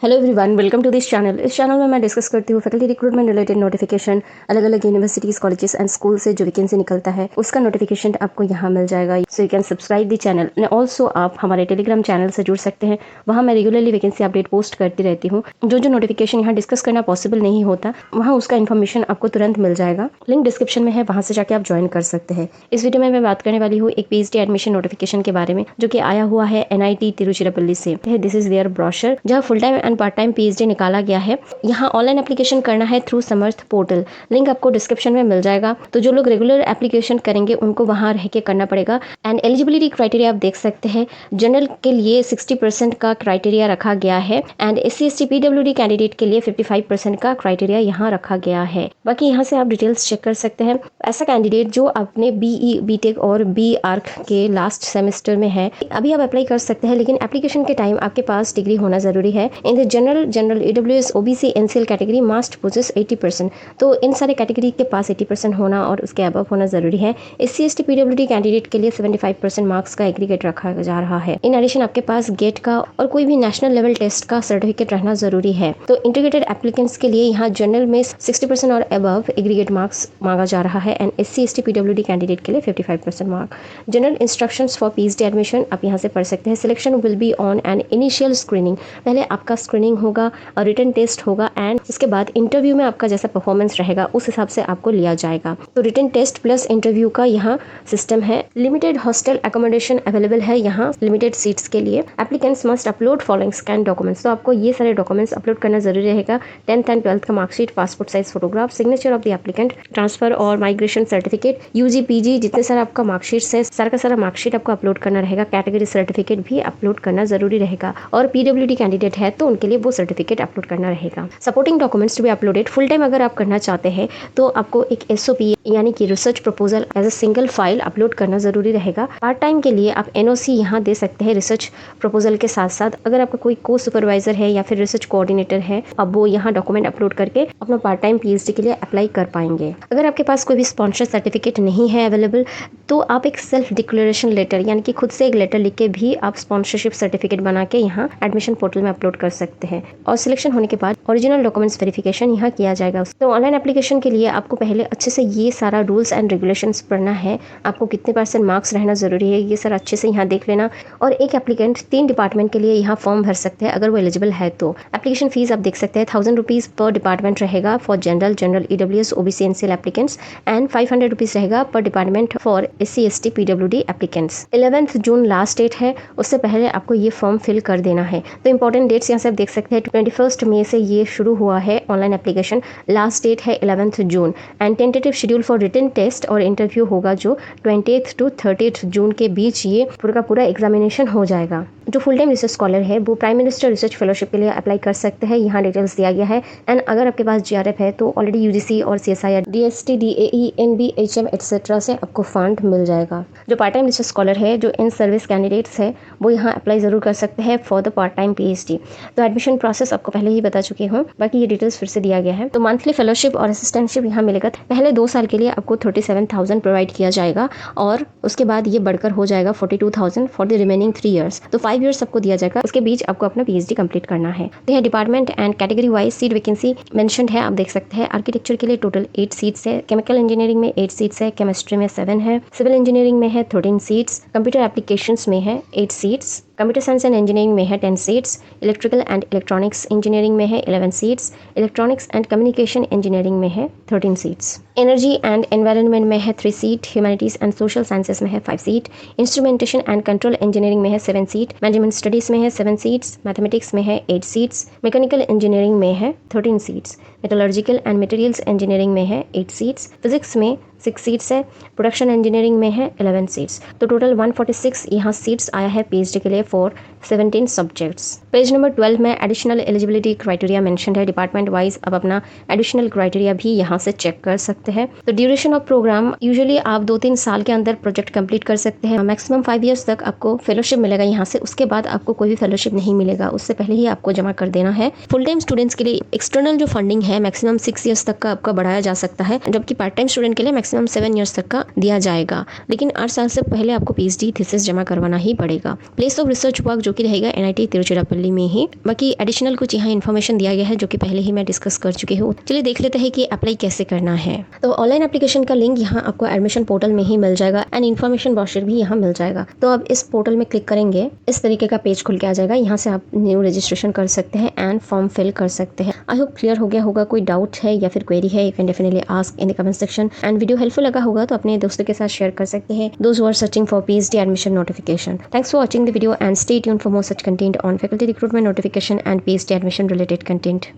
Hello everyone, welcome to this channel. इस चैनल में मैं डिस्कस करती हूँ फैकल्टी रिक्रूटमेंट रिलेटेड नोटिफिकेशन, अलग अलग यूनिवर्सिटीज़, कॉलेजेस एंड स्कूल से जो वैकेंसी निकलता है उसका नोटिफिकेशन आपको यहाँ मिल जाएगा। So you can subscribe the channel and also आप हमारे टेलीग्राम चैनल से जुड़ सकते हैं। वहाँ मैं रेगुलरली वैकेंसी अपडेट पोस्ट करती रहती हूँ। जो नोटिफिकेशन यहाँ डिस्कस करना पॉसिबल नहीं होता वहाँ उसका इन्फॉर्मेशन आपको तुरंत मिल जाएगा। लिंक डिस्क्रिप्शन में है, वहाँ से जाकर आप ज्वाइन कर सकते हैं। इस वीडियो में मैं बात करने वाली हूँ एक PhD एडमिशन नोटिफिकेशन के बारे में जो कि आया हुआ है NIT तिरुचिरापल्ली से। दिस इज देयर ब्रोशर जहाँ full time and part time PhD निकाला गया है। यहाँ ऑनलाइन एप्लीकेशन करना है थ्रू समर्थ पोर्टल। लिंक आपको डिस्क्रिप्शन में मिल जाएगा। तो जो लोग रेगुलर एप्लीकेशन करेंगे उनको वहाँ रह के करना पड़ेगा। एंड एलिजिबिलिटी क्राइटेरिया आप देख सकते हैं। जनरल के लिए 60% का क्राइटेरिया रखा गया है and SC ST PWD candidate के लिए 55% का क्राइटेरिया यहाँ रखा गया है। बाकी यहाँ से आप डिटेल्स चेक कर सकते हैं। ऐसा कैंडिडेट जो अपने BE BTech और B.Arch के लास्ट सेमेस्टर में है, अभी आप अप्लाई कर सकते हैं, लेकिन एप्लीकेशन के टाइम आपके पास डिग्री होना जरूरी है। In the general AWS OBC NCL category must possess 80%। तो इन सारे कैटेगरी के पास 80% होना और उसके अबव होना जरूरी है। SC ST PWD कैंडिडेट के लिए 75% मार्क्स का एग्रीगेट रखा जा रहा है। इन एडिशन आपके पास गेट का और कोई भी नेशनल लेवल टेस्ट का सर्टिफिकेट रहना जरूरी है। तो इंटीग्रेटेड एप्लीकेंट्स के लिए यहाँ जनरल में 60% और अबव एग्रीगेट मार्क्स मांगा जा रहा है and SC ST PWD candidate के लिए 55% mark. General instructions for PhD admission आप यहाँ से पढ़ सकते हैं। Selection will be on an initial screening. पहले आपका स्क्रीनिंग होगा और रिटन टेस्ट होगा एंड उसके बाद इंटरव्यू में आपका जैसा परफॉर्मेंस रहेगा उस हिसाब से आपको लिया जाएगा। तो रिटन टेस्ट प्लस इंटरव्यू का यहाँ सिस्टम है। लिमिटेड हॉस्टल अकोमोडेशन अवेलेबल है यहाँ लिमिटेड सीट्स के लिए। Applicants must upload following scan documents. तो आपको ये सारे डॉक्यूमेंट्स अपलोड करना जरूरी रहेगा। 10th एंड 12th का marksheet, passport size photograph, signature of the applicant, transfer और माइग्रेशन सर्टिफिकेट, UG PG जितने सारे आपका मार्कशीट है सारा का सारा मार्कशीट आपको अपलोड करना रहेगा। कैटेगरी सर्टिफिकेट भी अपलोड करना जरूरी रहेगा और PWD कैंडिडेट है तो उनके लिए वो सर्टिफिकेट अपलोड करना रहेगा। Supporting documents to be uploaded. Full time अगर आप करना चाहते हैं तो आपको एक SOP यानी कि research proposal as a single file upload करना जरूरी रहेगा। पार्ट टाइम के लिए आप NOC यहाँ दे सकते हैं रिसर्च प्रपोजल के साथ साथ। अगर आपका कोई को सुपरवाइजर है या फिर रिसर्च कोऑर्डिनेटर है, अब वो यहाँ डॉक्यूमेंट अपलोड करके अपना पार्ट टाइम PhD के लिए अप्लाई कर पाएंगे। अगर आपके पास कोई भी स्पॉन्सर सर्टिफिकेट नहीं है अवेलेबल तो आप एक सेल्फ डिक्लेरेशन लेटर यानी कि खुद से एक लेटर लिख के भी आप स्पॉन्सरशिप सर्टिफिकेट बना के यहाँ एडमिशन पोर्टल में अपलोड कर सकते हैं। और सिलेक्शन होने के बाद ओरिजिनल डॉक्यूमेंट्स वेरिफिकेशन यहाँ किया जाएगा। तो ऑनलाइन एप्लीकेशन के लिए आपको पहले अच्छे से ये सारा रूल्स एंड रेगुलेशंस पढ़ना है। आपको कितने % मार्क्स रहना जरूरी है ये सारा अच्छे से यहाँ देख लेना। और एक एप्लीकेंट 3 डिपार्टमेंट के लिए यहाँ फॉर्म भर सकते हैं अगर वो एलिजिबल है तो। एप्लीकेशन फीस आप देख सकते हैं 1000 रुपीज़ पर डिपार्टमेंट रहेगा for general AWS OBC NCL applicants and 500 rupees रहेगा पर department for SC ST PWD applicants. 11th जून लास्ट डेट है, उससे पहले आपको ये फॉर्म फिल कर देना है। तो इंपॉर्टेंट डेट्स यहाँ से आप देख सकते हैं। 21 मई से ये शुरू हुआ है ऑनलाइन एप्लीकेशन। लास्ट डेट है 11th जून and tentative schedule for written test और इंटरव्यू होगा जो 20th to 30th जून के बीच ये पूरा का पूरा एग्जामिनेशन हो जाएगा। जो फुल टाइम रिसर्च स्कॉलर है वो प्राइम मिनिस्टर रिसर्च फेलोशिप के लिए अप्लाई कर सकते हैं। यहाँ डिटेल्स दिया गया है एंड अगर आपके पास GRF है तो ऑलरेडी UGC और CSIR DST DAE NB HM etcetera से आपको फंड मिल जाएगा। जो पार्ट टाइम रिसर्च स्कॉलर है जो इन सर्विस कैंडिडेट्स है वो यहाँ अप्लाई जरूर कर सकते हैं for the part time PhD। तो एडमिशन प्रोसेस आपको पहले ही बता चुकी हूँ, बाकी ये डिटेल्स फिर से दिया गया है। तो मंथली फेलोशिप और असिस्टेंटशिप यहाँ मिलेगा। पहले 2 साल के लिए आपको 37,000 प्रोवाइड किया जाएगा और उसके बाद ये बढ़कर हो जाएगा 42,000 फॉर द रिमेनिंग 3 ईयर्स। तो 5 ईयर्स आपको दिया जाएगा, उसके बीच आपको अपना PhD कंप्लीट करना है। तो यह department and category wise seat vacancy mentioned है, आप देख सकते हैं। आर्किटेक्चर के लिए टोटल 8 सीट्स है, केमिकल इंजीनियरिंग में 8 सीट्स है, केमिस्ट्री में 7 है, सिविल इंजीनियरिंग में है 13 सीट्स, कंप्यूटर एप्लीकेशंस में है 8 seats, computer science and engineering में है 10 seats, electrical and electronics engineering में है 11 seats, electronics and communication engineering में है 13 सीट्स, एनर्जी एंड एनवायरनमेंट में है 3 seat, humanities and social sciences में है 5 seat, instrumentation and control engineering में है 7 सीट, मैनेजमेंट स्टडीज में है 7 सीट्स, मैथमेटिक्स में है 8 सीट्स, मैकेनिकल इंजीनियरिंग में है 13 seats, metallurgical and materials engineering में है 8 सीट्स, फिजिक्स में 6 सीट्स है, प्रोडक्शन इंजीनियरिंग में है 11 सीट्स। तो टोटल 146 यहाँ सीट्स आया है PhD के लिए फॉर 17 सब्जेक्ट्स। पेज नंबर 12 में एडिशनल एलिजिबिलिटी क्राइटेरिया मेंशन है डिपार्टमेंट वाइज। अब अपना एडिशनल क्राइटेरिया भी यहाँ से चेक कर सकते हैं। तो ड्यूरेशन ऑफ प्रोग्राम यूजुअली आप 2-3 साल के अंदर प्रोजेक्ट कंप्लीट कर सकते हैं। मैक्सिमम 5 ईयर्स तक आपको फेलोशिप मिलेगा यहाँ से, उसके बाद आपको कोई भी फेलोशिप नहीं मिलेगा, उससे पहले ही आपको जमा कर देना है। फुल टाइम स्टूडेंट्स के लिए एक्सटर्नल जो फंडिंग है मैक्सिमम 6 ईयर्स तक का आपका बढ़ाया जा सकता है, जबकि पार्ट टाइम स्टूडेंट के लिए मैक्सिमम 7 ईयर्स तक का दिया जाएगा। लेकिन 8 साल से पहले आपको PhD थीसिस जमा करवाना ही पड़ेगा। प्लेस ऑफ रिसर्च वर्क जो जो कि रहेगा NIT तिरुचिरापल्ली में ही। बाकी एडिशनल कुछ यहाँ इन्फॉर्मेशन दिया गया है जो कि पहले ही मैं डिस्कस कर चुकी हूँ। चलिए देख लेते हैं कि अप्लाई कैसे करना है। तो ऑनलाइन एप्लीकेशन का लिंक यहाँ आपको एडमिशन पोर्टल में ही मिल जाएगा एंड इन्फॉर्मेशन ब्रोशर भी यहाँ मिल जाएगा। तो अब इस पोर्टल में क्लिक करेंगे, इस तरीके का पेज खुल के आ जाएगा। यहाँ से आप न्यू रजिस्ट्रेशन कर सकते हैं एंड फॉर्म फिल कर सकते हैं। आई होप क्लियर हो गया होगा। कोई डाउट है या फिर क्वेरी है, you can definitely ask in the comment section. And video helpful लगा होगा तो अपने दोस्तों के साथ शेयर कर सकते हैं, those who are searching for PhD admission notification. Thanks for watching the video and stay tuned for more such content on faculty recruitment notification and PhD admission related content.